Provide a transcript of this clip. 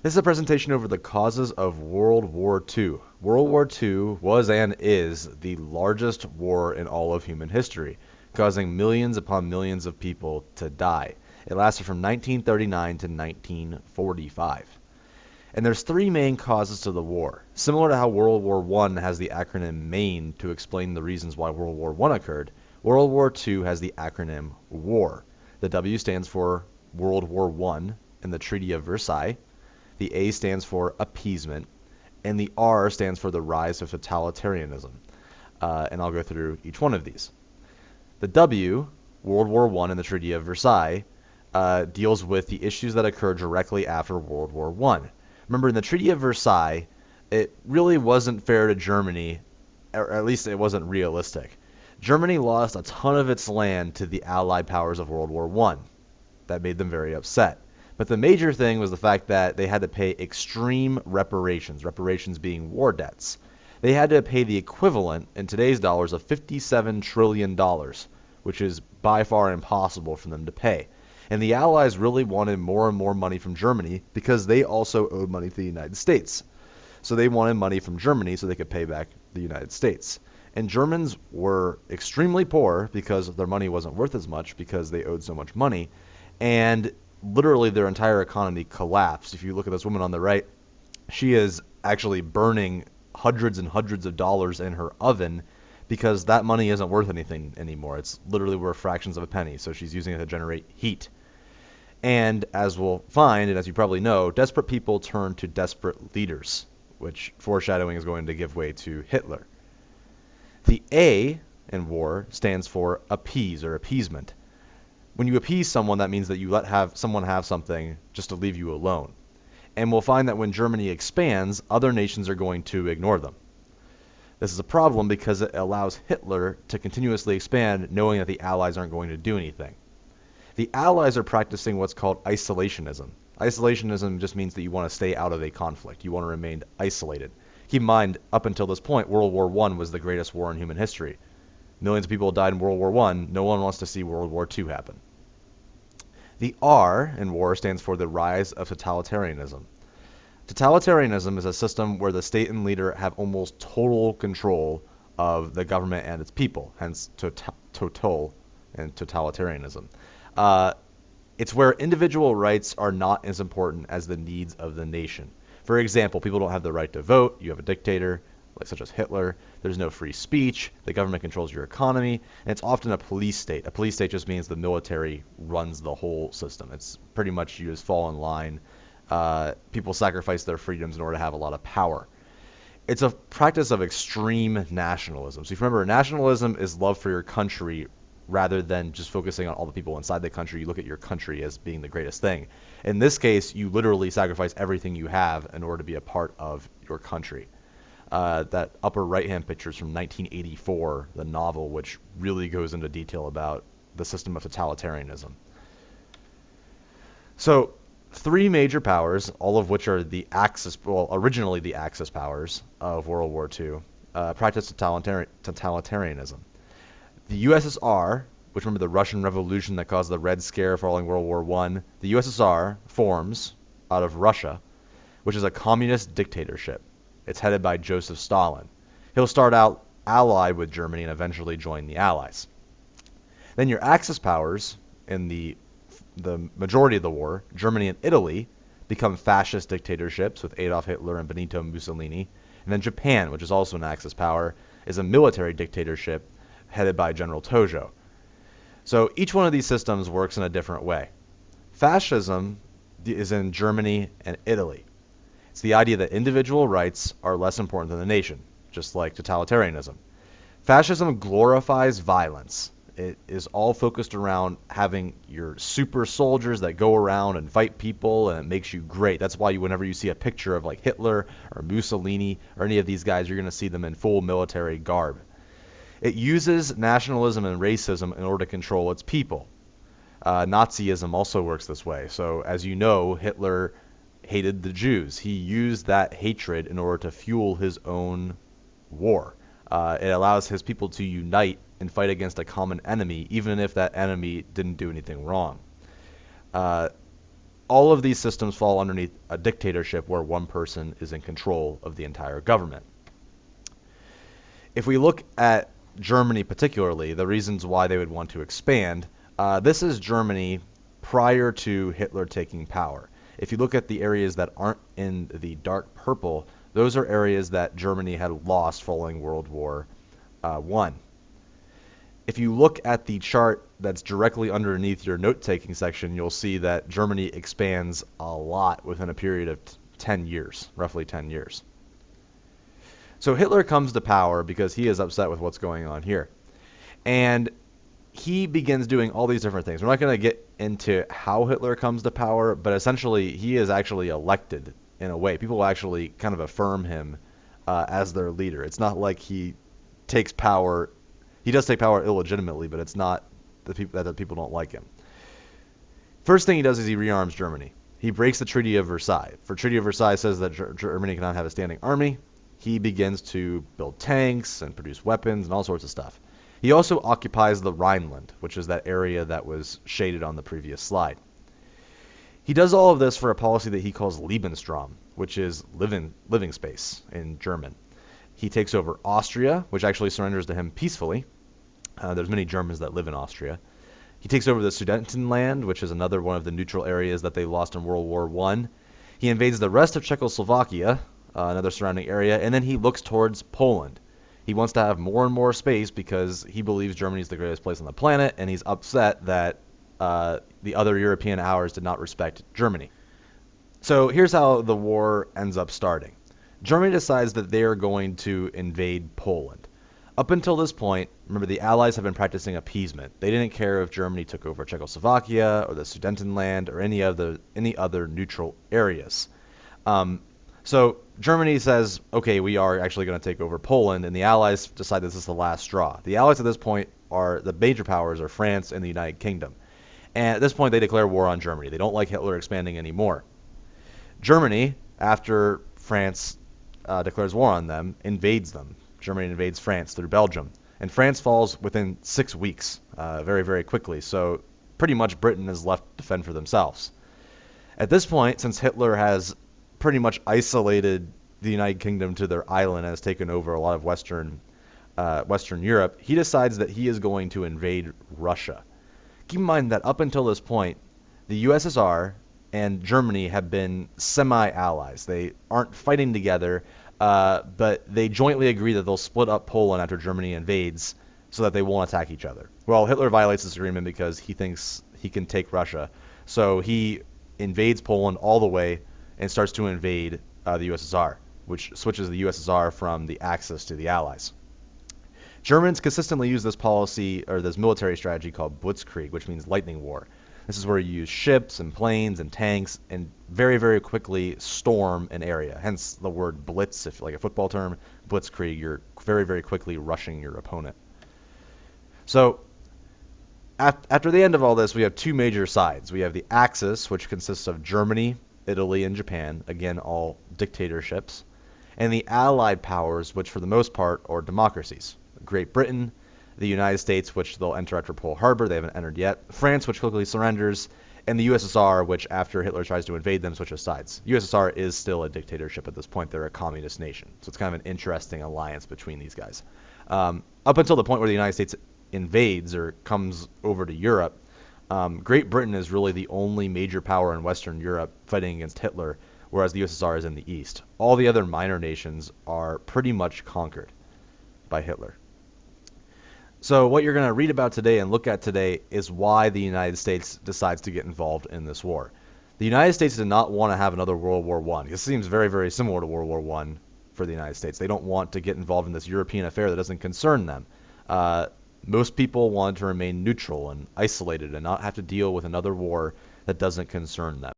This is a presentation over the causes of World War II. World War II was and is the largest war in all of human history, causing millions upon millions of people to die. It lasted from 1939 to 1945. And there's three main causes to the war. Similar to how World War I has the acronym MAIN to explain the reasons why World War I occurred, World War II has the acronym WAR. The W stands for World War I and the Treaty of Versailles. The A stands for Appeasement, and the R stands for the rise of totalitarianism. And I'll go through each one of these. The W, World War I and the Treaty of Versailles, deals with the issues that occurred directly after World War I. Remember, in the Treaty of Versailles, it really wasn't fair to Germany, or at least it wasn't realistic. Germany lost a ton of its land to the Allied powers of World War I. That made them very upset. But the major thing was the fact that they had to pay extreme reparations, reparations being war debts. They had to pay the equivalent in today's dollars of $57 trillion, which is by far impossible for them to pay. And the Allies really wanted more and more money from Germany because they also owed money to the United States. So they wanted money from Germany so they could pay back the United States. And Germans were extremely poor because their money wasn't worth as much because they owed so much money. And literally their entire economy collapsed. If you look at this woman on the right, she is actually burning hundreds and hundreds of dollars in her oven because that money isn't worth anything anymore. It's literally worth fractions of a penny, so she's using it to generate heat. And as we'll find, and as you probably know, desperate people turn to desperate leaders, which foreshadowing is going to give way to Hitler. The A in war stands for appease or appeasement. When you appease someone, that means that you let someone have something just to leave you alone. And we'll find that when Germany expands, other nations are going to ignore them. This is a problem because it allows Hitler to continuously expand, knowing that the Allies aren't going to do anything. The Allies are practicing what's called isolationism. Isolationism just means that you want to stay out of a conflict. You want to remain isolated. Keep in mind, up until this point, World War I was the greatest war in human history. Millions of people died in World War I. No one wants to see World War II happen. The R in war stands for the rise of totalitarianism. Totalitarianism is a system where the state and leader have almost total control of the government and its people, hence total and totalitarianism. It's where individual rights are not as important as the needs of the nation. For example, people don't have the right to vote. You have a dictator, such as Hitler. There's no free speech. The government controls your economy. And it's often a police state. A police state just means the military runs the whole system. It's pretty much you just fall in line. People sacrifice their freedoms in order to have a lot of power. It's a practice of extreme nationalism. So if you remember, nationalism is love for your country rather than just focusing on all the people inside the country. You look at your country as being the greatest thing. In this case, you literally sacrifice everything you have in order to be a part of your country. That upper right-hand picture is from 1984, the novel, which really goes into detail about the system of totalitarianism. So, three major powers, all of which are the Axis, well, originally the Axis powers of World War II, practice totalitarianism. The USSR, which remember the Russian Revolution that caused the Red Scare following World War I, the USSR forms out of Russia, which is a communist dictatorship. It's headed by Joseph Stalin. He'll start out allied with Germany and eventually join the Allies. Then your Axis powers in the majority of the war, Germany and Italy, become fascist dictatorships with Adolf Hitler and Benito Mussolini. And then Japan, which is also an Axis power, is a military dictatorship headed by General Tojo. So each one of these systems works in a different way. Fascism is in Germany and Italy. It's the idea that individual rights are less important than the nation, just like totalitarianism. Fascism glorifies violence. It is all focused around having your super soldiers that go around and fight people, and it makes you great. That's why whenever you see a picture of like Hitler or Mussolini or any of these guys, you're going to see them in full military garb. It uses nationalism and racism in order to control its people. Nazism also works this way. So as you know, Hitler hated the Jews. He used that hatred in order to fuel his own war. It allows his people to unite and fight against a common enemy, even if that enemy didn't do anything wrong. all of these systems fall underneath a dictatorship where one person is in control of the entire government. If we look at Germany particularly, the reasons why they would want to expand, this is Germany prior to Hitler taking power. If you look at the areas that aren't in the dark purple, those are areas that Germany had lost following World War I. If you look at the chart that's directly underneath your note-taking section, you'll see that Germany expands a lot within a period of 10 years, roughly 10 years. So Hitler comes to power because he is upset with what's going on here. And he begins doing all these different things. We're not going to get into how Hitler comes to power, but essentially he is actually elected in a way. People actually kind of affirm him as their leader. It's not like he takes power. He does take power illegitimately, but it's not that the people don't like him. First thing he does is he rearms Germany. He breaks the Treaty of Versailles. For Treaty of Versailles says that Germany cannot have a standing army. He begins to build tanks and produce weapons and all sorts of stuff. He also occupies the Rhineland, which is that area that was shaded on the previous slide. He does all of this for a policy that he calls Lebensraum, which is living space in German. He takes over Austria, which actually surrenders to him peacefully. There's many Germans that live in Austria. He takes over the Sudetenland, which is another one of the neutral areas that they lost in World War I. He invades the rest of Czechoslovakia, another surrounding area, and then he looks towards Poland. He wants to have more and more space because he believes Germany is the greatest place on the planet, and he's upset that the other European powers did not respect Germany. So here's how the war ends up starting. Germany decides that they are going to invade Poland. Up until this point, remember, the Allies have been practicing appeasement. They didn't care if Germany took over Czechoslovakia or the Sudetenland or any other neutral areas. So Germany says, okay, we are actually going to take over Poland, and the Allies decide this is the last straw. The Allies at this point are, the major powers are France and the United Kingdom. And at this point, they declare war on Germany. They don't like Hitler expanding anymore. Germany, after France declares war on them, invades them. Germany invades France through Belgium. And France falls within 6 weeks, very, very quickly. So pretty much Britain is left to fend for themselves. At this point, since Hitler has pretty much isolated the United Kingdom to their island and has taken over a lot of Western Europe, he decides that he is going to invade Russia. Keep in mind that up until this point, the USSR and Germany have been semi-allies. They aren't fighting together, but they jointly agree that they'll split up Poland after Germany invades so that they won't attack each other. Well, Hitler violates this agreement because he thinks he can take Russia. So he invades Poland all the way and starts to invade the USSR, which switches the USSR from the Axis to the Allies. Germans consistently use this policy, or this military strategy called Blitzkrieg, which means lightning war. This is where you use ships and planes and tanks and very, very quickly storm an area. Hence the word blitz, if like a football term, Blitzkrieg, you're very, very quickly rushing your opponent. So after the end of all this, we have two major sides. We have the Axis, which consists of Germany, Italy, and Japan, again, all dictatorships, and the Allied powers, which for the most part are democracies. Great Britain, the United States, which they'll enter after Pearl Harbor, they haven't entered yet, France, which quickly surrenders, and the USSR, which after Hitler tries to invade them, switches sides. USSR is still a dictatorship at this point. They're a communist nation. So it's kind of an interesting alliance between these guys. Up until the point where the United States invades or comes over to Europe, Great Britain is really the only major power in Western Europe fighting against Hitler, whereas the USSR is in the east. All the other minor nations are pretty much conquered by Hitler. So what you're going to read about today and look at today is why the United States decides to get involved in this war. The United States did not want to have another World War I. This seems very, very similar to World War I for the United States. They don't want to get involved in this European affair that doesn't concern them. Most people want to remain neutral and isolated and not have to deal with another war that doesn't concern them.